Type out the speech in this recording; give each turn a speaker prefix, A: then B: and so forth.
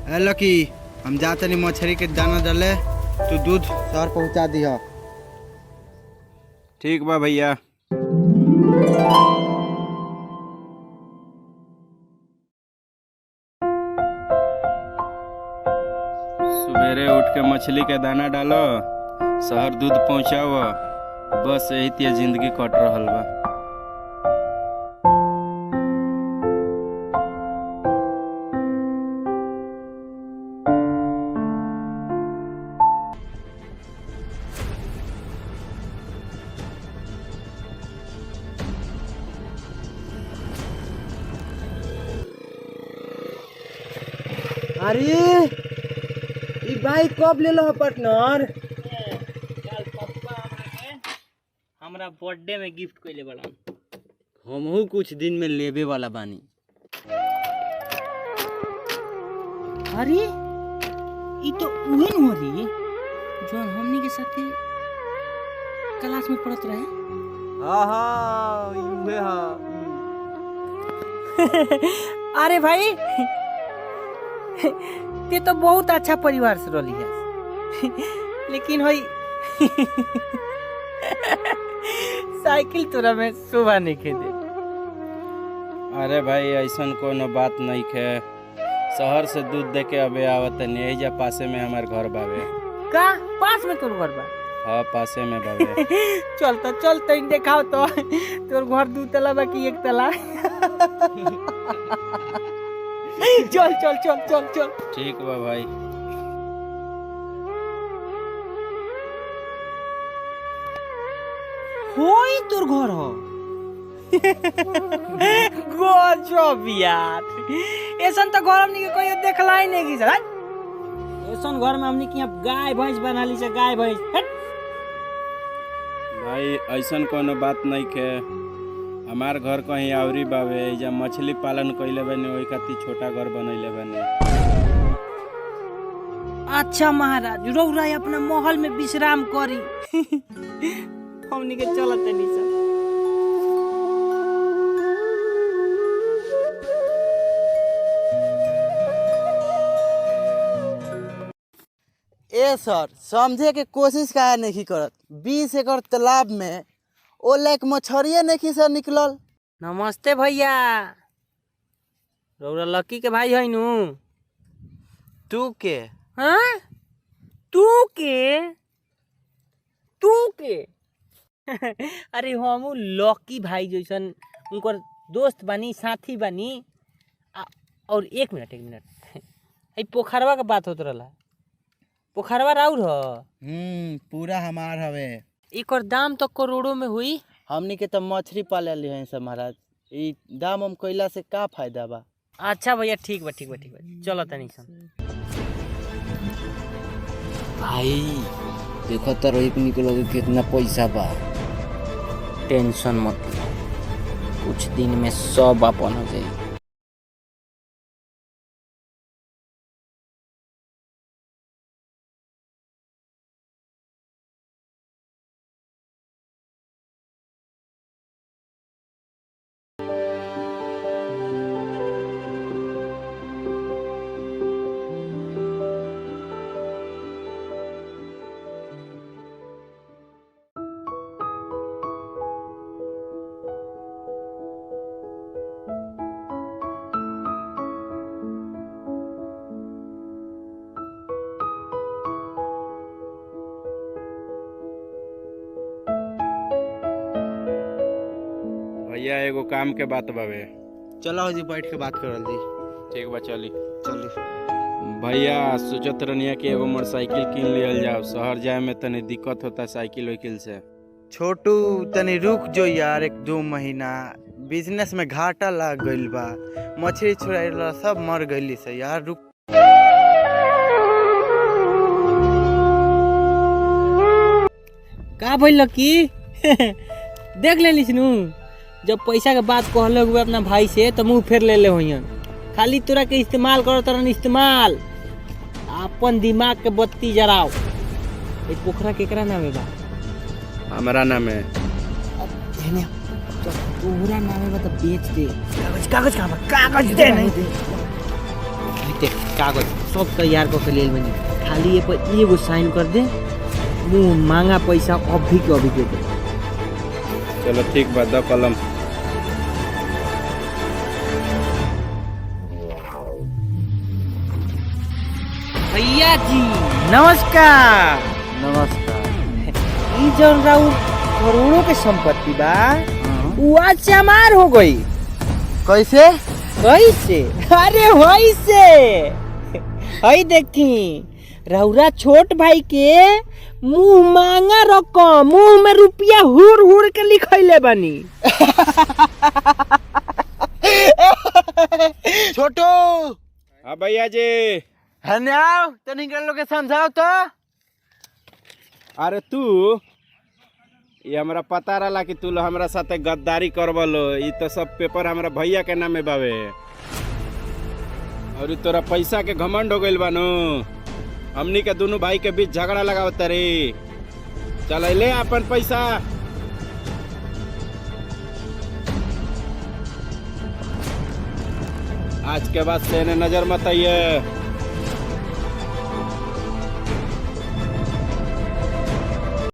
A: ए लकी, हम जाते नहीं मछली के दाना डाले, तू दूध शहर पहुंचा दिया।
B: ठीक बा भैया। सवेरे उठ के मछली के दाना डालो, शहर दूध पहुंचाओ, बस यही तिया जिंदगी कट रहल बा।
A: अरे ई बाइक कब ले लो पार्टनर?
C: हमरा बर्थडे में गिफ्ट कइले बड़ा।
A: हमहू कुछ दिन में लेबे वाला बानी।
C: अरे ई तो उहे न हो रही जोन हमनी के साथे क्लास में पढ़त रहे।
A: हाँ उहे हाँ।
C: अरे भाई ते तो बहुत अच्छा परिवार से रही है लेकिन होई साइकिल तोरा में शोभा नहीं के दे।
B: अरे भाई ऐसन कोनो बात नहीं है, शहर से दूध दे के अबे आवत नहीं, एजा पासे में हमार घर बावे।
C: का पास में तोर घर बा?
B: हाँ पासे में बावे।
C: चल तो इन देखाओ तो तोर घर 2 तला बा कि 1 तला? चल।
B: ठीक बा भाई।
C: होई तोर घर हो? गजब यार, ऐसन तो घर हमनी के कोई देखला ही नहीं कि ऐसन घर में हमनी के यहाँ गाय भैंस बना ली से गाय भैंस।
B: भाई ऐसन कोनो बात नहीं है, हमार घर कहीं आवरी बावे, एजा मछली पालन कइले बानी, ओई खातिर छोटा घर बनइले बानी।
C: अच्छा महाराज, रौरा अपना महल में विश्राम करी। हमनी के चलत नहीं सब।
A: ए सर, समझे के कोशिश काहे नहीं करत? 20 एकड़ तालाब में ओ लायक मछरिए नहीं सर निकलल।
C: नमस्ते भैया, रौरा लकी के भाई है नु?
A: तू के?
C: हाँ तू के? अरे हमू लकी भाई जैसन उनकर दोस्त बनी, साथी बनी। और एक मिनट आई पोखरवा के बात होत रहला। पोखरवा राउर ह?
A: पूरा हमार हवे।
C: एकर दाम तो करोड़ों में हुई।
A: हमनी के तो मछली पाले ली हैं सब महाराज, ई दाम हम कइला से का फायदा बा?
C: अच्छा भैया ठीक बा चलो तनी सन।
D: भाई देखो तो रोहित निकलो कितना पैसा बा।
C: टेंशन मत लो, कुछ दिन में सब अपन हो जाए।
B: भैया एगो काम के बात बावे।
A: चलो जी बैठ के बात करल दी।
B: ठीक बा चली।
A: भैया
B: सोचत रहनिया कि एगो मोटरसाइकिल किन लियल जाओ, शहर जाए में तनी दिक्कत होता साइकिल वाइकिल से।
A: छोटू तनी रुक जो यार, 1-2 महीना बिजनेस में घाटा लग गइल बा, मछली छोड़ाइला सब मर गइली से यार, रुक।
C: का भइल लकी? देख लेली नु, जब पैसा के बात कहले हुए अपना भाई से तो मुंह फेर ले ले होइयन। खाली तोरा के इस्तेमाल करो तरन इस्तेमाल, अपन दिमाग के बत्ती जराओ। ए पोखरा केकरा नामे बा?
B: हमारा नाम है।
C: हेने तो तोहरा नामे बा तो बेच दे। कागज कहां बा? कागज दे नहीं दे। कागज सब तैयार करके ले बनी, खाली ये पर एगो साइन कर दे, मुँह मांगा पैसा अभी के अभी दे दे।
B: चलो ठीक बा, द कलम।
C: भैया जी नमस्कार।
A: नमस्कार।
C: ई जौन राउर करोड़ों के संपत्ति बा उ आज से हमार हो गई।
A: कैसे?
C: कैसे? अरे वैसे हई देखी रउरा छोट भाई के मुंह मांगा रकम, मुंह में रुपया हुर हुर के लिखैले बनी।
A: छोटू
B: हाँ भैया जी।
A: हने आओ तनी के लोग के समझाओ तो।
B: अरे तू ये हमरा पता रहा कि तू हमरा साथे गद्दारी करबलो, ई तो सब पेपर हमरा भैया के नामे बावे और तोरा पैसा के घमंड हो गइल बानू। हमनी के दोनों भाई के बीच झगड़ा लगावत रे। चल ले अपन पैसा। आज के बाद से नजर मत आइए।